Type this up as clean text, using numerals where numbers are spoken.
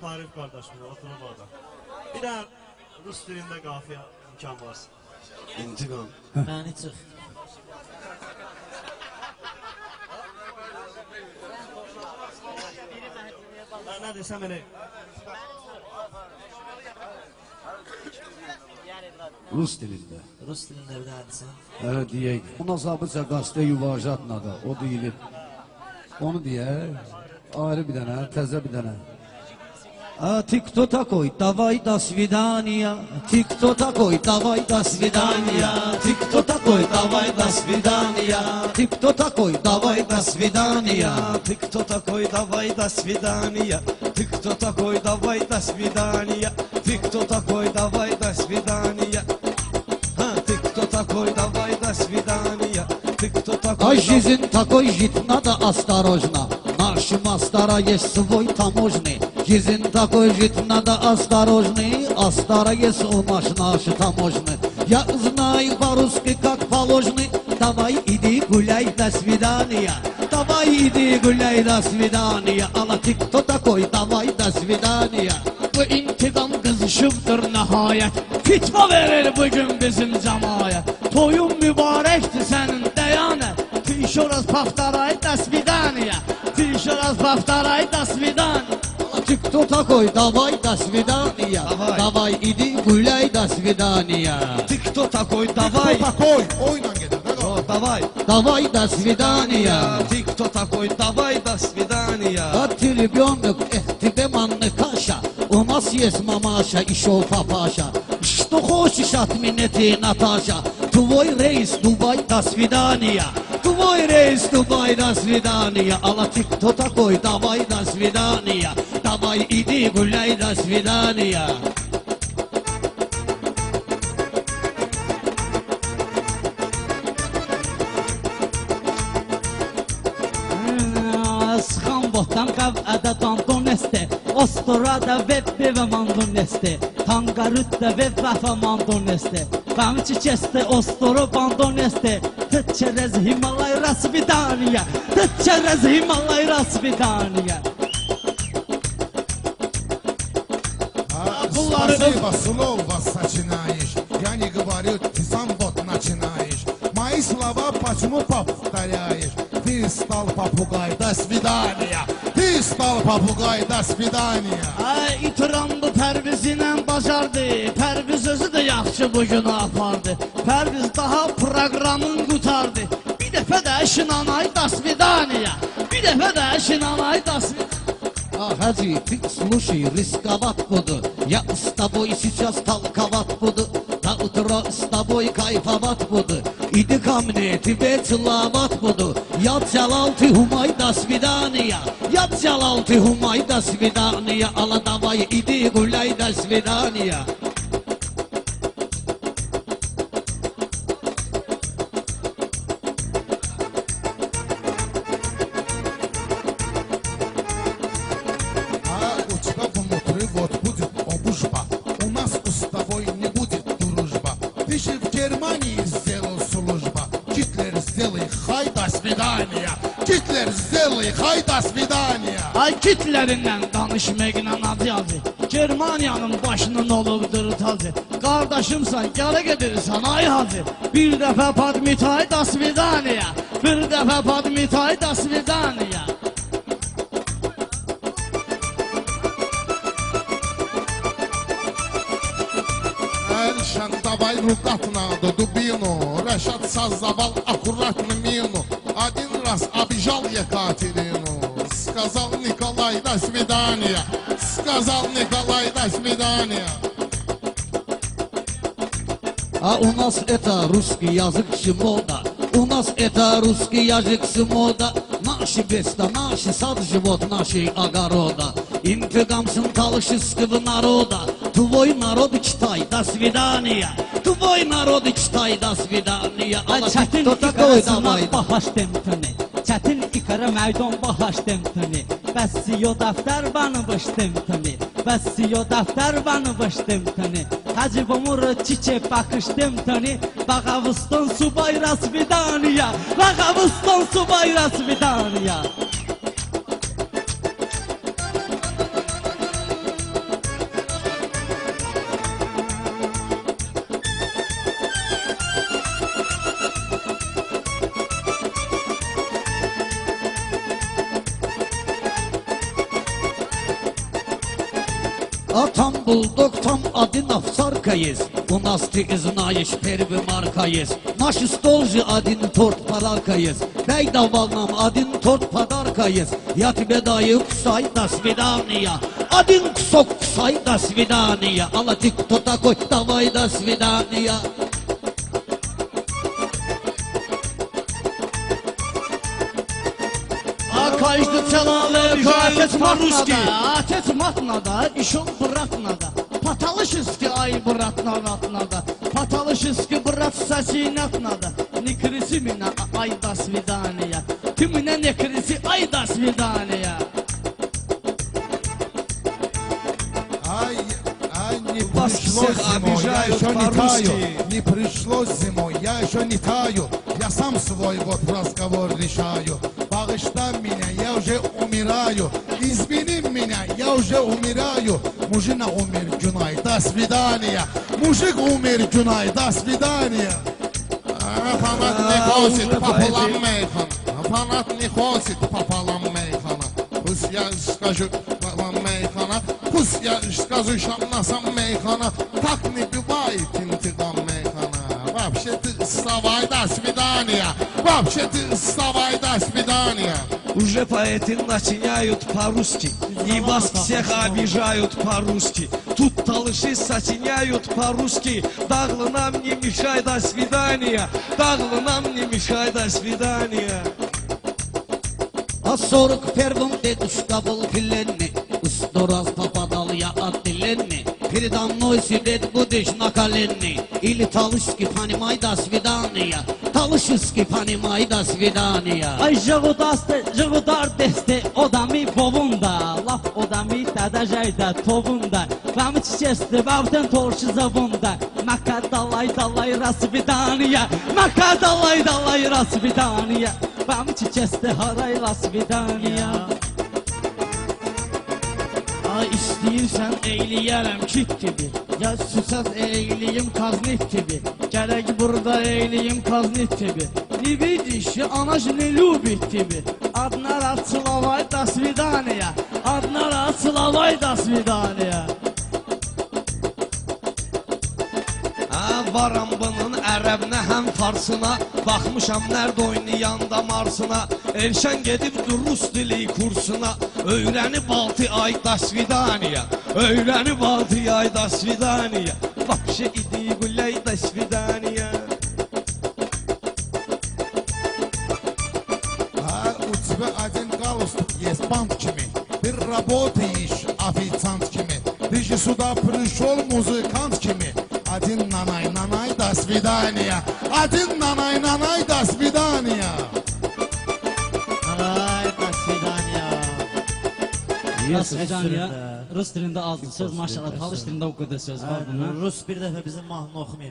Tarif kardeşim oturup orada. Bir de Rus dilinde qafiyə imkan varsa. İntiqam. Məni çıx. Nə desəm elə. Rus dilində. Rus dilində bir daha desən. Deyək. Ona sabitsə qastə yuvajatla da, o deyilir. Onu deyək. Ayrı bir dənə, təzə bir dənə. Ты кто такой? Давай до свидания. Ты кто такой? Давай до свидания. Ты кто такой? Давай до свидания. Ты кто такой? Давай до свидания. Ты кто такой? Давай до свидания. Ты кто такой? Давай до свидания. Ты кто такой? Давай до свидания. Ты кто такой? Давай до свидания. Ты кто такой? А жизнь такой жить надо осторожно. Наш мастера есть свой таможный. Жизнь такой жить надо осторожный. А старый есть у наш таможный. Я знаю по-русски как положено. Давай иди гуляй, до свидания. Давай иди гуляй, до свидания. Ала ты кто такой? Давай до свидания. Bu intikam qızışıbdır nəhayət. Fitva verir bugün bizim cəmayət. Toyun mübarəkdir sənin dəyanət. Ты еще раз повторяй, до свидания. Ты еще раз повторяй, до свидания. Ты кто такой? Давай до свидания. Давай иди гуляй, до свидания. Ты кто такой? Давай. Кто такой? Oyla gelir. Давай. Давай до свидания. Ты кто такой? Давай до свидания. А ты ребенок, тебе манны каша. У нас есть мамаша и шоу папаша. Что хочешь от меня ты, Наташа? Твой рейс, Дубай, до свидания. Твой рейс, Дубай, до свидания. Алла, ты кто такой? Давай, до свидания. Давай, иди гуляй, до свидания. Sıxan botan qavədə dandon este. Ostorada vebbe və mandon este. Tangarütdə vebbe və mandon este. Qamçı keste ostoro bandon este. Tçerez Himalay rasvidaniya. Tçerez Himalay rasvidaniya. Спасибо, слово сочинаешь. Я не говорю, ты сам вот начинаешь. Мои слова почему повторяешь? Ты стал попугай, до свидания. Ты stal papugay, da svidaniya. Ay itirandı Pərvizinə bacardı. Pərviz özü də yaxşı bu günü apardı. Pərviz daha proqramın qutardı. Bir dəfə də şinanay, da svidaniya. Bir dəfə də şinanay, da svidaniya. Хаджи, ты слушай, рисковат буду. Я с тобой сейчас толковат буду. На утро с тобой кайфовать буду. Иди ко мне, тебе целовать буду. Я целал, ты умай, до свидания. Я целал, ты умай, до свидания. Алла, давай, иди гуляй, до свидания. Hay da svidaniya. Ay Hitlərindən danışmaqla acı. Germaniyanın başının olubdur tacı. Qardaşımsan, gələ gedirsən ay hacı. Bir dəfə padmitay, da svidaniya. Bir dəfə padmitay, da svidaniya. Elşən davay ruqatna da dubinu. Rəşad Sazzaval akuratlı minu. Один раз обижал я Катерину. Сказал Николай, до свидания. Сказал Николай, до свидания. А у нас это русский язык мода. У нас это русский язык мода. Наши беста, наши сад, живот, наши огорода. Интигамсын талышыского народа. Твой народ читай, до свидания. Твой народ читай, до свидания. Ay çətin ikara sınav bahaş demtini. Çətin ikara meydan bahaş demtini. Bəssiyo dəftər bana baş demtini. Bəssiyo dəftər bana baş demtini. Hacı bomur çiçe bakış demtini. Bağavustan subay rasvidaniya. Bağavustan subay rasvidaniya. А там булдок, там один овцарка есть. У нас ты знаешь, первый марка есть. Наш стол же один торт подарка есть. Дай давал нам один торт подарка есть. Я тебе даю кусай, до свидания. Один кусок кусай, до свидания. Алла, ты кто такой? Давай, до свидания. A каждый целовек, Отец по-русски. Отец матнада, işin bıraknada. Patalışıski ay bırat naratnada. Patalışıski bırat sasinatnada. Nikrisi mine ay da svidaniya. Tümüne nekrisi ay da svidaniya. Ай, не Вас пришло всех зимой, я обижают еще не по-русски. таю. Не пришло зимой, я еще не таю. Я сам свой вот разговор решаю. Bağışla меня, я уже умираю. Извини меня, я уже умираю. Мужчина умер, Günay, до свидания. Мужик умер, Günay, до свидания. Fanat ne kosit, уже papalan поэты. meyhan. Fanat ne kosit, papalan meyhana. Pus ya skажу meyhana. Pus ya skажу şamnasam meyhana. Так не бывает интигам meyhana. Вообще ты вставай, до свидания. Вообще ты вставай, до свидания. Уже поэты начиняют по-русски. И вас всех обижают по-русски. Тут талыши сочиняют по-русски. Дагла нам не мешай, до свидания. Дагла нам не мешай, до свидания. А 41-м дедушка был пиленный. Сто раз попадал я от Ленни. Передо мной сидит будешь на колени. Или талышки, понимай, до свидания. Talışıski panimay, до свидания. Ay jığudar deste odami bovunda. Laf odami tədəcəydə tovunda. Vəmi çiçəsti vəvdən torçu zavunda. Məkə dalay rasvidaniya. Məkə dalay rasvidaniya. Vəmi çiçəsti haray rasvidaniya. Ay istəyirsən eyləyərəm kit kimi. Ya susaz eyləyim kaznit gibi. Gərək burada eyləyim kaznit gibi. Не видишь, она же не любит тебя. Одна раз целовай, до свидания. Одна раз целовай, до свидания. Varam bunun ərəbinə həm farsına. Baxmışam nərdə oynayanda marsına. Elşən gedibdir rus dili kursuna. Öyrənib 6 ay, до свидания. Öyrənib 6 ay, до свидания. Вообще иди гуляй, до свидания. У тебя один галстук есть, бант kimi. Ты работаешь официант kimi. Ты же сюда пришел музыкант kimi. Один нанай, до свидания. Один нанай, до свидания. Ay, до свидания. До свидания. Rus dilində azdı söz, maşallah. Talış dilində o qədər söz var bunun. Rus bir dəfə bizim mahnı oxumayıb.